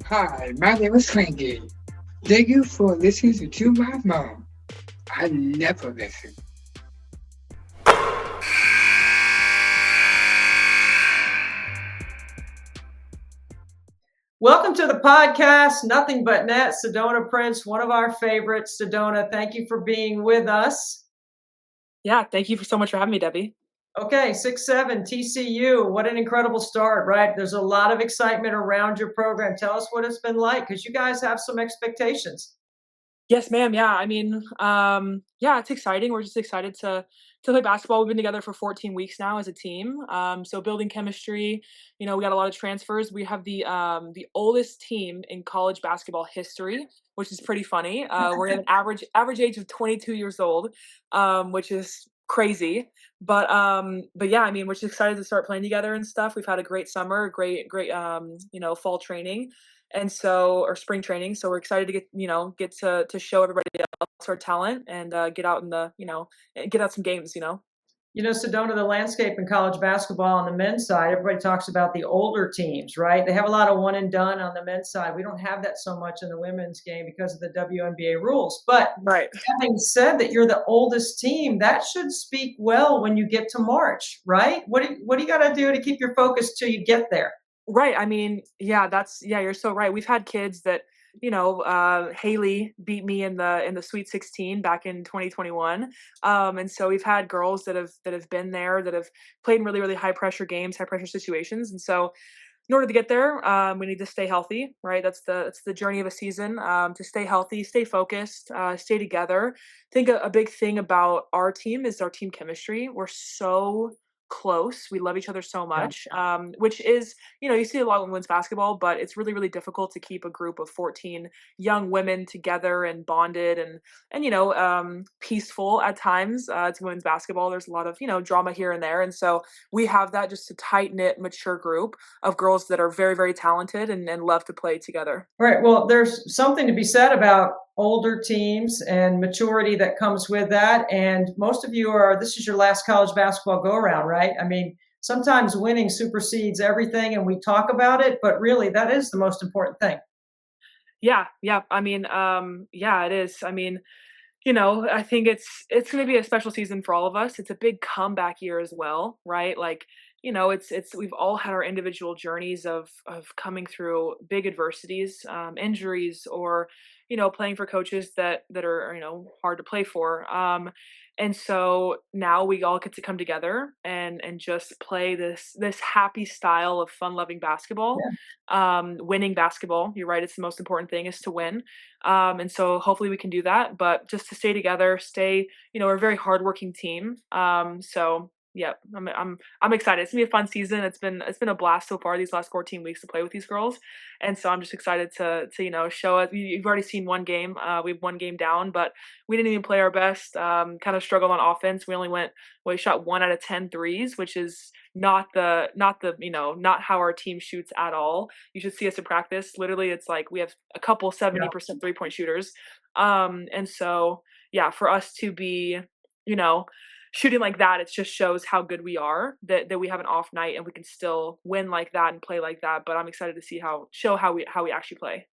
Hi, my name is Frankie. Thank you for listening to my mom. I never listen. Welcome to the podcast, Nothing But Net. Sedona Prince, one of our favorites. Sedona, thank you for being with us. Yeah, thank you so much for having me, Debbie. Okay, 6-7 TCU. What an incredible start, right? There's a lot of excitement around your program. Tell us what it's been like, because you guys have some expectations. Yes, ma'am. Yeah, yeah, it's exciting. We're just excited to play basketball. We've been together for 14 weeks now as a team. So building chemistry. We got a lot of transfers. We have the oldest team in college basketball history, which is pretty funny. We're at an average age of 22 years old, which is crazy. But yeah, we're just excited to start playing together and stuff. We've had a great summer, great fall training. And so, or spring training. So we're excited to get to show everybody else our talent and get out get out some games. Sedona, the landscape in college basketball on the men's side, everybody talks about the older teams, right? They have a lot of one and done on the men's side. We don't have that so much in the women's game because of the WNBA rules. But Right. having said that, you're the oldest team. That should speak well when you get to March, right? What do you got to do to keep your focus till you get there? Right. Yeah, you're so right. We've had kids that, Haley beat me in the Sweet 16 back in 2021. And so we've had girls that have been there, that have played in really, really high pressure games, high pressure situations. And so in order to get there, we need to stay healthy, right? That's the journey of a season. To stay healthy, stay focused, stay together. I think a big thing about our team is our team chemistry. We're so close. We love each other so much, which is, you see a lot in women's basketball, but it's really, really difficult to keep a group of 14 young women together and bonded and peaceful at times. It's women's basketball. There's a lot of, drama here and there. And so we have that, just a tight knit, mature group of girls that are very, very talented and love to play together. Right. Well, there's something to be said about older teams and maturity that comes with that. And most of you this is your last college basketball go around, right? Sometimes winning supersedes everything and we talk about it, but really that is the most important thing. Yeah, yeah. Yeah, it is. I think it's going to be a special season for all of us. It's a big comeback year as well, right? Like, it's we've all had our individual journeys of coming through big adversities, injuries, or playing for coaches that are hard to play for. And so now we all get to come together and just play this happy style of fun loving basketball, winning basketball. You're right; it's the most important thing is to win. And so hopefully we can do that, but just to stay together, we're a very hardworking team. So yeah, I'm excited. It's gonna be a fun season. It's been a blast so far these last 14 weeks to play with these girls. And so I'm just excited to show it. You've already seen one game. We have one game down, but we didn't even play our best. Kind of struggled on offense. We shot 1 out of 10 threes, which is not how our team shoots at all. You should see us in practice. Literally, it's like we have a couple 70% 3-point shooters. And so yeah, for us to be, you know, shooting like that, it just shows how good we are, that we have an off night and we can still win like that and play like that. But I'm excited to see how we actually play.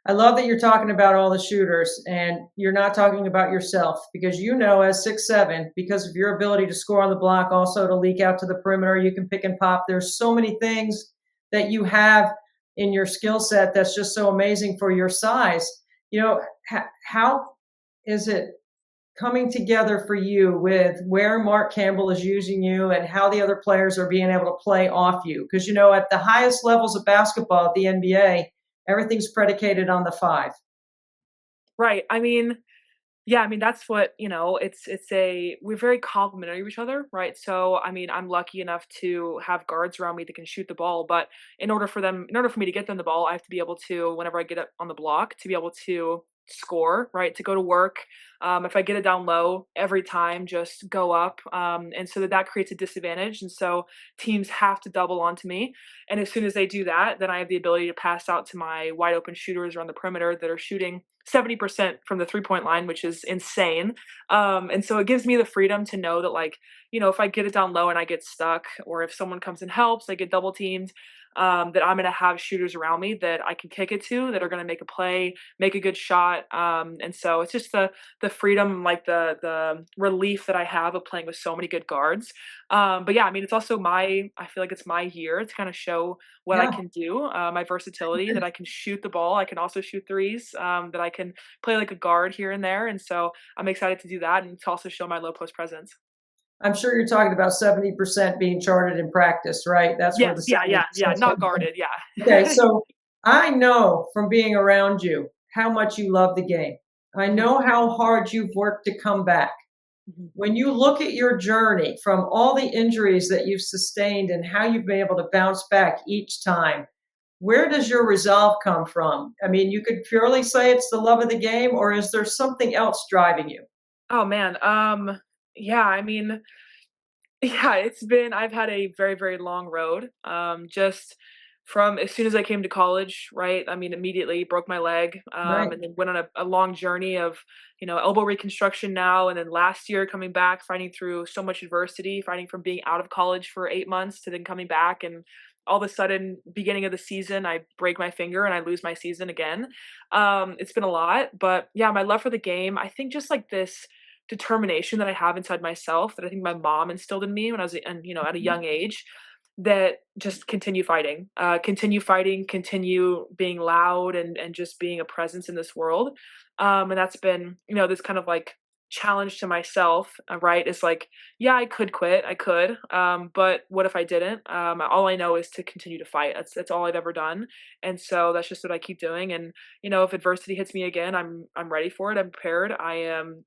I love that you're talking about all the shooters and you're not talking about yourself because as 6'7", because of your ability to score on the block, also to leak out to the perimeter, you can pick and pop. There's so many things that you have in your skill set that's just so amazing for your size. How is it coming together for you with where Mark Campbell is using you and how the other players are being able to play off you? Because, at the highest levels of basketball at the NBA, everything's predicated on the five. Right. That's what, we're very complimentary of each other, right? So, I'm lucky enough to have guards around me that can shoot the ball, but in order for me to get them the ball, I have to be able to, whenever I get up on the block, to be able to score, right? To go to work, If I get it down low, every time just go up. And so that creates a disadvantage. And so teams have to double onto me. And as soon as they do that, then I have the ability to pass out to my wide open shooters around the perimeter that are shooting 70% from the 3-point line, which is insane. And so it gives me the freedom to know that, like, if I get it down low and I get stuck, or if someone comes and helps, I get double teamed, that I'm going to have shooters around me that I can kick it to, that are going to make a play, make a good shot. And so it's just the freedom, like the relief that I have of playing with so many good guards. But yeah, I mean, it's also I feel like it's my year to kind of show what I Yeah. can do, my versatility, that I can shoot the ball. I can also shoot threes, that I can play like a guard here and there. And so I'm excited to do that and to also show my low post presence. I'm sure you're talking about 70% being charted in practice, right? That's where the Yes, yeah, yeah, yeah, 70% not comes from. guarded, Okay, yeah. so I know from being around you how much you love the game. I Mhm, know how hard you've worked to come back. mhm. When you look at your journey from all the injuries that you've sustained and how you've been able to bounce back each time, where does your resolve come from? I mean, you could purely say it's the love of the game, or is there something else driving you? Oh man, yeah, I mean, yeah, I've had a very, very long road. Just from as soon as I came to college, right? I mean, immediately broke my leg, Right. and then went on a long journey of, elbow reconstruction now. And then last year coming back, fighting through so much adversity, fighting from being out of college for 8 months to then coming back. And all of a sudden, beginning of the season, I break my finger and I lose my season again. It's been a lot, but yeah, my love for the game, I think just like this determination that I have inside myself that I think my mom instilled in me when I was, and at a young age, that just continue fighting, continue being loud and just being a presence in this world. And that's been, this kind of like challenge to myself, right? Is like, yeah, I could quit, I could, but what if I didn't? All I know is to continue to fight. That's all I've ever done, and so that's just what I keep doing. And if adversity hits me again, I'm ready for it. I'm prepared. I'm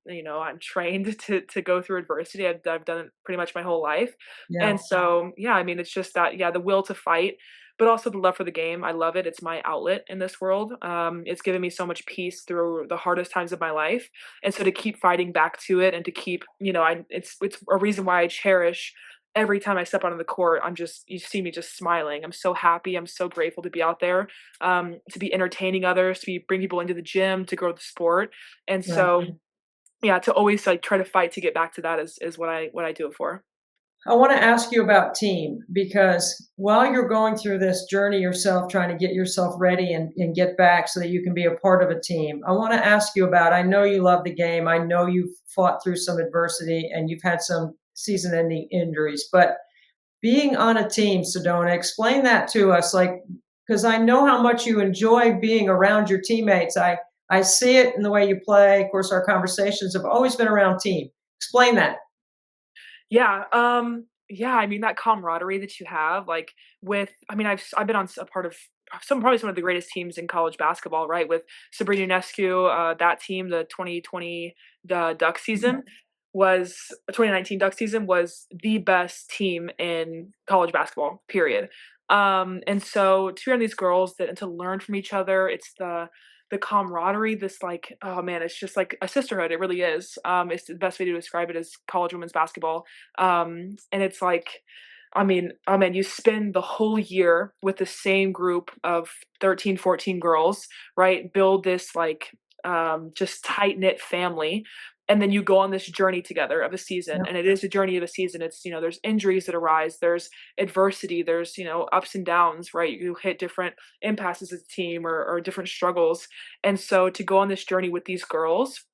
trained to go through adversity. I've done it pretty much my whole life. Yeah. And so, yeah, I mean, it's just that, yeah, the will to fight, but also the love for the game. I love it. It's my outlet in this world. It's given me so much peace through the hardest times of my life. And so to keep fighting back to it and to keep, it's a reason why I cherish every time I step onto the court. You see me just smiling. I'm so happy. I'm so grateful to be out there, to be entertaining others, bring people into the gym, to grow the sport. And Yeah. so, yeah, to always like try to fight to get back to that is what I do it for. I want to ask you about team because while you're going through this journey yourself, trying to get yourself ready and get back so that you can be a part of a team, I want to ask you about, I know you love the game. I know you've fought through some adversity and you've had some season ending injuries, but being on a team, Sedona, explain that to us. Like, because I know how much you enjoy being around your teammates. I see it in the way you play. Of course, our conversations have always been around team. Explain that. Yeah, yeah, I mean, that camaraderie that you have, like, I mean, I've been on a part of probably some of the greatest teams in college basketball, right? With Sabrina Ionescu, that team, the 2020 Duck season was 2019 Duck season was the best team in college basketball, period. And so to be around these girls and to learn from each other, it's the camaraderie, this like, oh man, it's just like a sisterhood. It really is. It's the best way to describe it is college women's basketball. And it's like, I mean, oh man, you spend the whole year with the same group of 13, 14 girls, right? Build this like just tight knit family. And then you go on this journey together of a season. Yeah. And it is a journey of a season. It's, there's injuries that arise, there's adversity, there's, ups and downs, right? You hit different impasses as a team or different struggles. And so to go on this journey with these girls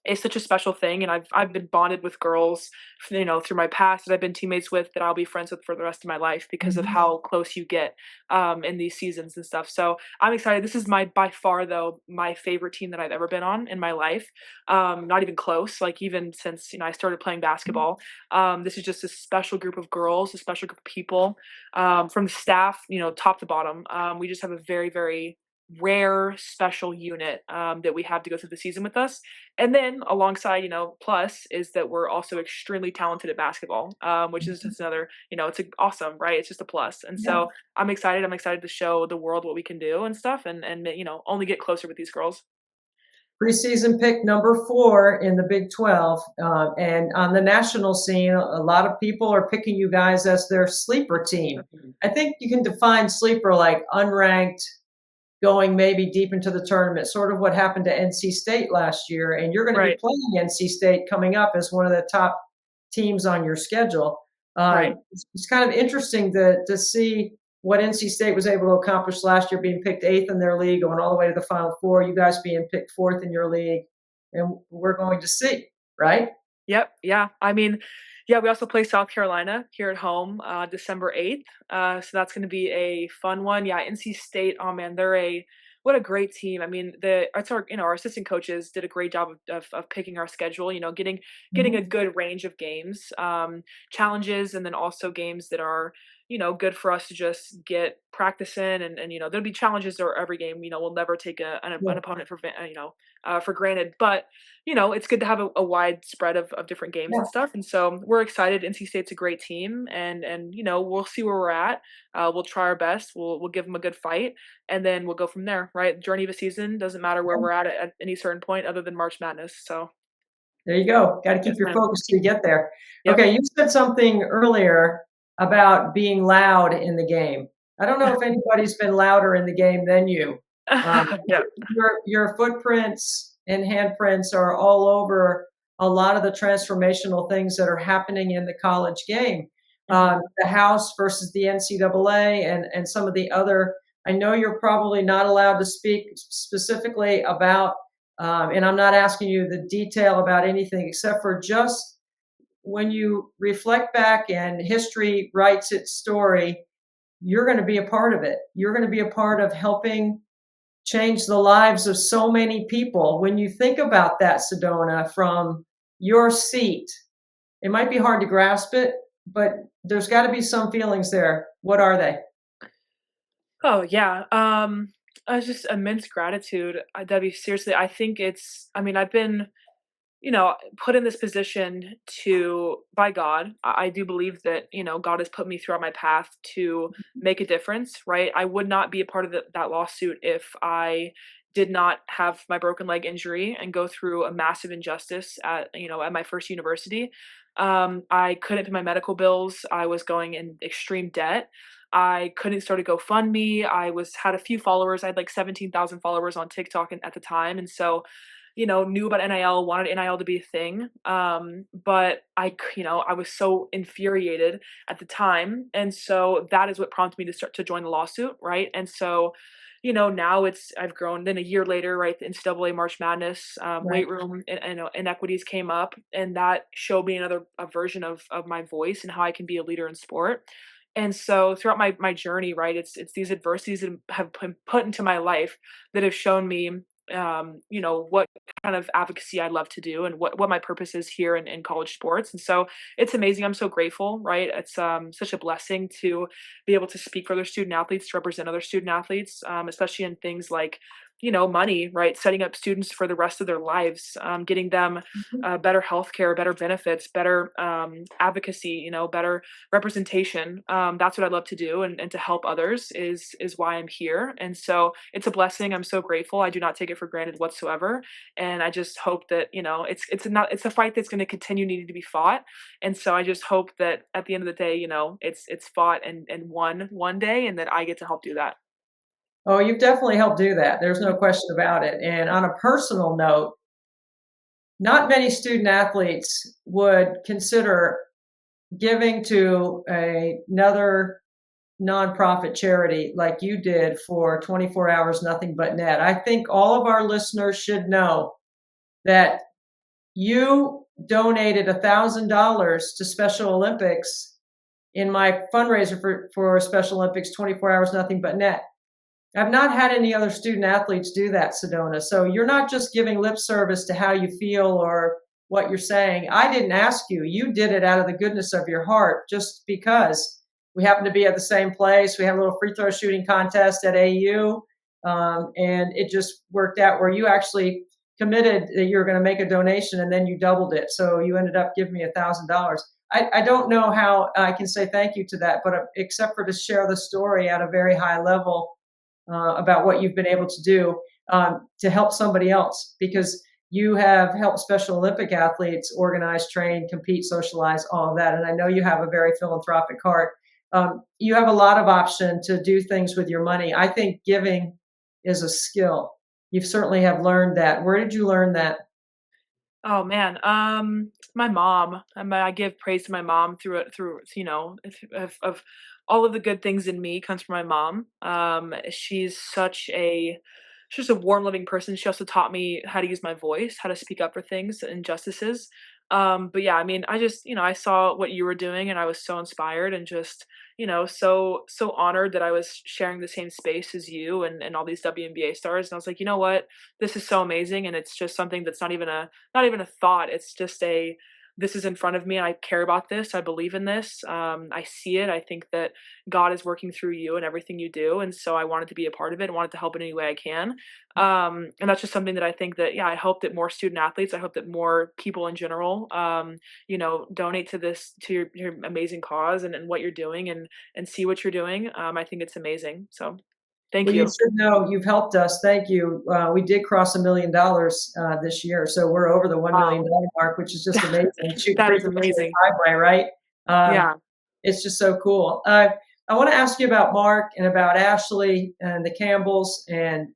is such a special thing, and I've been bonded with girls, through my past that I've been teammates with that I'll be friends with for the rest of my life because of Mhm. how close you get in these seasons and stuff. So I'm excited. This is my by far though my favorite team that I've ever been on in my life. Not even close. Like even since I started playing basketball, this is just a special group of girls, a special group of people, from the staff, top to bottom. We just have a very very rare special unit that we have to go through the season with us. And then alongside, plus is that we're also extremely talented at basketball, which is just another, awesome, right? It's just a plus. And Yeah. so I'm excited. I'm excited to show the world what we can do and stuff, and only get closer with these girls. preseason pick number 4 in the Big 12. And on the national scene, a lot of people are picking you guys as their sleeper team. I think you can define sleeper like unranked, going maybe deep into the tournament, sort of what happened to NC State last year. And you're going to be Right. playing NC State coming up as one of the top teams on your schedule. Right. It's kind of interesting to see what NC State was able to accomplish last year, being picked 8th in their league, going all the way to the Final Four, you guys being picked 4th in your league. And we're going to see, right? Yep. Yeah. I mean, yeah, we also play South Carolina here at home, December 8th. So that's going to be a fun one. Yeah. NC State. Oh man, what a great team. I mean, our assistant coaches did a great job of picking our schedule, getting a Mhm. good range of games, challenges, and then also games that are, good for us to just get practice in. And there'll be challenges or every game. We'll never take Yeah. an opponent for granted, but it's good to have a wide spread of different games Yeah. and stuff. And so we're excited. NC State's a great team, and we'll see where we're at. We'll try our best. We'll give them a good fight, and then we'll go from there. Right, journey of a season doesn't matter where we're at any certain point other than March Madness. So There you go. Got to keep yes, your ma'am. focus till you get there. Yep. Okay, you said something earlier about being loud in the game. I don't know if anybody's been louder in the game than you. Um, Yep. your footprints and handprints are all over a lot of the transformational things that are happening in the college game. The House versus the NCAA and some of the other. I know you're probably not allowed to speak specifically about, and I'm not asking you the detail about anything except for just when you reflect back and history writes its story, you're going to be a part of it. You're going to be a part of helping change the lives of so many people. When you think about that, Sedona, from your seat, it might be hard to grasp it, but there's got to be some feelings there. What are they? Oh yeah. Just immense gratitude, Debbie. Seriously, I think I've been put in this position by God. I do believe that, God has put me throughout my path to make a difference, right? I would not be a part of that lawsuit if I did not have my broken leg injury and go through a massive injustice at my first university. I couldn't pay my medical bills. I was going in extreme debt. I couldn't start a GoFundMe. Had a few followers. I had like 17,000 followers on TikTok at the time. And so knew about NIL, wanted NIL to be a thing. But I was so infuriated at the time. And so that is what prompted me to start to join the lawsuit. Right. And so, now I've grown. Then a year later, right, the NCAA March Madness, Right. weight room inequities came up, and that showed me a version of my voice and how I can be a leader in sport. And so throughout my journey, right, it's these adversities that have been put into my life that have shown me what kind of advocacy I love to do and what my purpose is here in college sports. And so it's amazing. I'm so grateful, right? It's such a blessing to be able to speak for other student athletes, to represent other student athletes, especially in things like money, right? Setting up students for the rest of their lives, getting them Mhm. better healthcare, better benefits, better advocacy, better representation. That's what I love to do, and to help others is why I'm here. And so it's a blessing. I'm so grateful. I do not take it for granted whatsoever. And I just hope that it's a fight that's going to continue needing to be fought. And so I just hope that at the end of the day, it's fought and won one day, and that I get to help do that. Oh, you've definitely helped do that. There's no question about it. And on a personal note, not many student athletes would consider giving to another nonprofit charity like you did for 24 hours, nothing but net. I think all of our listeners should know that you donated $1,000 to Special Olympics in my fundraiser for Special Olympics 24 hours, nothing but net. I've not had any other student athletes do that, Sedona. So you're not just giving lip service to how you feel or what you're saying. I didn't ask you. You did it out of the goodness of your heart just because we happen to be at the same place. We had a little free throw shooting contest at AU, and it just worked out where you actually committed that you were going to make a donation and then you doubled it. So you ended up giving me $1,000. I don't know how I can say thank you to that, but except for to share the story at a very high level about what you've been able to do. to help somebody else, because you have helped Special Olympic athletes organize, train, compete, socialize, all of that. And I know you have a very philanthropic heart. You have a lot of option to do things with your money. I think giving is a skill. You certainly have learned that. Where did you learn that? Oh man, my mom. I give praise to my mom through it, through of all of the good things in me comes from my mom. She's just a warm, loving person. She also taught me how to use my voice, how to speak up for things, injustices. But yeah, I mean, I just, I saw what you were doing and I was so inspired and just, so honored that I was sharing the same space as you and all these WNBA stars. And I was like, you know what? This is so amazing. And it's just something that's not even a thought. It's just this is in front of me and I care about this. I believe in this. I see it. I think that God is working through you and everything you do. And so I wanted to be a part of it, wanted to help in any way I can. And that's just something that I think that, yeah, I hope that more student athletes, I hope that more people in general, donate to your amazing cause and what you're doing and see what you're doing. I think it's amazing. So thank Well, you you. should know you've helped us. Thank you. We did cross $1 million this year, so we're over the $1 million Wow. mark, which is just amazing. Shooting That free is throws in amazing. the driveway, right? Um, Yeah. it's just so cool. I want to ask you about Mark and about Ashley and the Campbells, and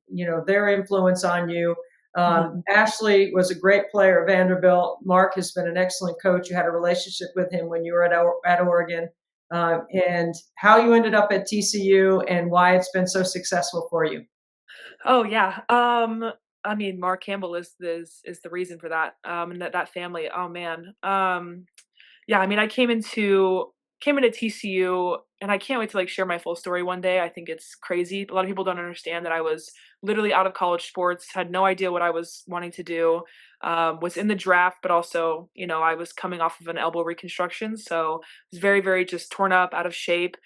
their influence on you. Mhm. Ashley was a great player at Vanderbilt. Mark has been an excellent coach. You had a relationship with him when you were at Oregon, and how you ended up at TCU and why it's been so successful for you. Oh yeah. I mean, Mark Campbell is the reason for that. And that family. Oh man. Yeah. I mean, I came into TCU, and I can't wait to like share my full story one day. I think it's crazy. A lot of people don't understand that I was literally out of college sports, had no idea what I was wanting to do. Was in the draft, but also, I was coming off of an elbow reconstruction, so was very, very just torn up, out of shape.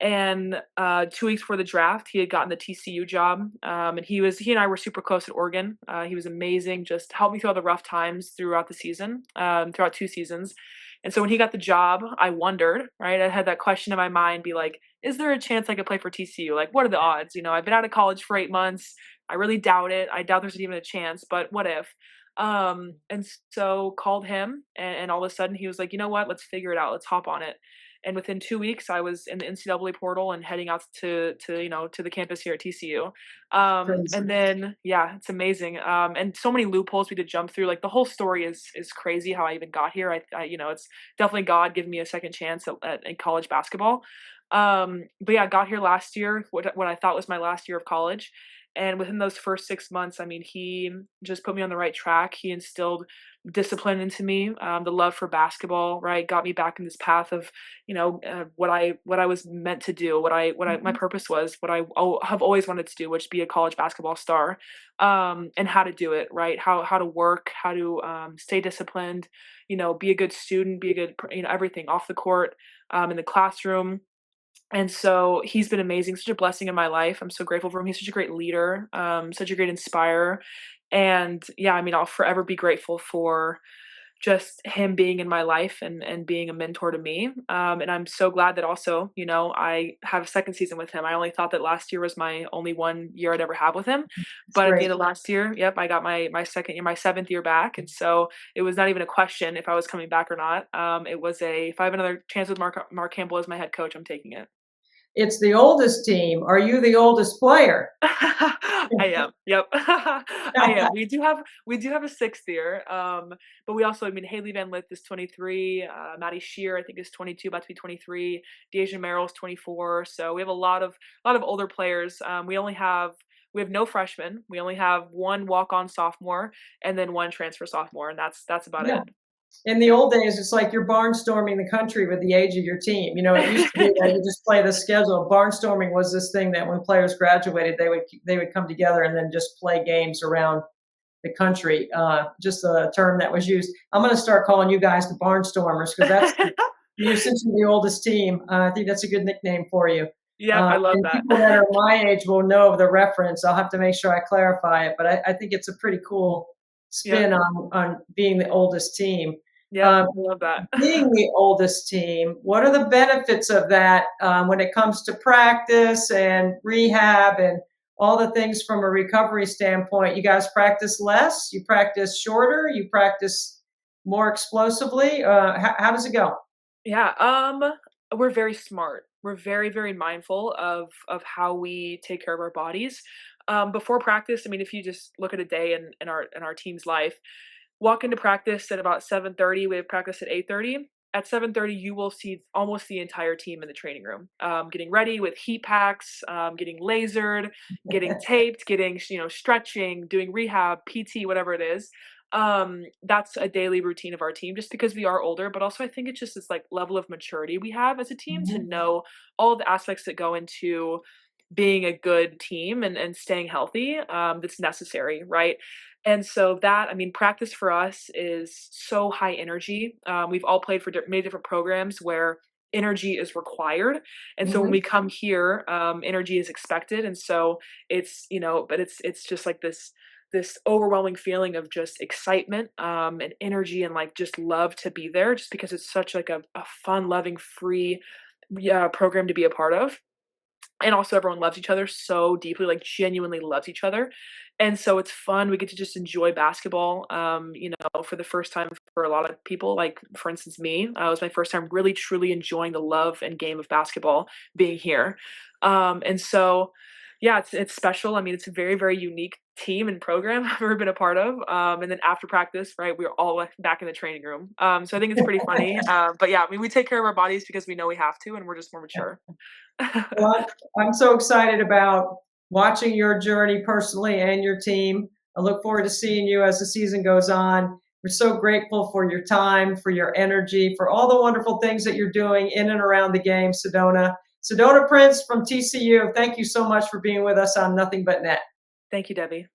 And 2 weeks before the draft, he had gotten the TCU job, and he and I were super close at Oregon. He was amazing, just helped me through all the rough times throughout the season, throughout 2 seasons. And so when he got the job, I wondered, right? I had that question in my mind, be like, is there a chance I could play for TCU? Like, what are the odds? I've been out of college for 8 months. I really doubt it. I doubt there's even a chance, but what if? And so called him, and all of a sudden he was like, you know what? Let's figure it out. Let's hop on it. And within 2 weeks, I was in the NCAA portal and heading out to the campus here at TCU. Crazy. And then yeah, it's amazing. And so many loopholes we could jump through. Like the whole story is crazy how I even got here. It's definitely God giving me a second chance in college basketball. But yeah, I got here last year, what I thought was my last year of college. And within those first 6 months, I mean, he just put me on the right track. He instilled discipline into me, the love for basketball, right? Got me back in this path of, what I was meant to do, my Mhm. purpose was, what have always wanted to do, which be a college basketball star, and how to do it, right? How to work, how to stay disciplined, be a good student, be a good, everything off the court, in the classroom. And so he's been amazing, such a blessing in my life. I'm so grateful for him. He's such a great leader, such a great inspirer. And yeah, I mean, I'll forever be grateful for just him being in my life and being a mentor to me. And I'm so glad that also, I have a second season with him. I only thought that last year was my only 1 year I'd ever have with him. It's But at the great. end of last year, yep, I got my second year, my seventh year back. And so it was not even a question if I was coming back or not. It was if I have another chance with Mark Campbell as my head coach, I'm taking it. It's the oldest team. Are you the oldest player? I am. Yep. I am. We do have a sixth year. But we also, I mean, Haley Van Lith is 23. Maddie Shear, I think, is 22, about to be 23. Deja Merrill's 24. So we have a lot of older players. We have no freshmen. We only have one walk-on sophomore and then one transfer sophomore, and that's about Yeah. it. In the old days, it's like you're barnstorming the country with the age of your team. It used to be that you just play the schedule. Barnstorming was this thing that when players graduated, they would come together and then just play games around the country. Just a term that was used. I'm going to start calling you guys the Barnstormers because that's you since you're the oldest team. I think that's a good nickname for you. Yep, I love And that. people that are my age will know the reference. I'll have to make sure I clarify it, but I think it's a pretty cool Yep. spin on being the oldest team. Yep, Um, I love that. Being the oldest team, what are the benefits of that when it comes to practice and rehab? And all the things from a recovery standpoint. You guys practice less, you practice shorter, you practice more explosively. How does it go? Yeah, we're very smart. We're very, very mindful of how we take care of our bodies. Before practice, I mean, if you just look at a day in our team's life, walk into practice at about 7:30. We have practice at 8:30. At 7:30, you will see almost the entire team in the training room, getting ready with heat packs, getting lasered, getting taped, getting stretching, doing rehab, PT, whatever it is. That's a daily routine of our team, just because we are older, but also I think it's just this like level of maturity we have as a team to Mhm. know all the aspects that go into being a good team and staying healthy, that's necessary, right? And so that, I mean, practice for us is so high energy. We've all played for many different programs where energy is required, and so when Mhm. we come here, energy is expected, and so but it's just like this overwhelming feeling of just excitement, and energy and like just love to be there, just because it's such like a fun, loving, free, yeah, program to be a part of. And also everyone loves each other so deeply, like genuinely loves each other. And so it's fun. We get to just enjoy basketball, for the first time for a lot of people. Like for instance, me, it was my first time really truly enjoying the love and game of basketball being here. And so yeah, it's special. I mean, it's a very, very unique team and program I've ever been a part of. And then after practice, right, we're all back in the training room. So I think it's pretty funny. But yeah, I mean, we take care of our bodies because we know we have to, and we're just more mature. Well, I'm so excited about watching your journey personally and your team. I look forward to seeing you as the season goes on. We're so grateful for your time, for your energy, for all the wonderful things that you're doing in and around the game, Sedona. Sedona Prince from TCU, thank you so much for being with us on Nothing But Net. Thank you, Debbie.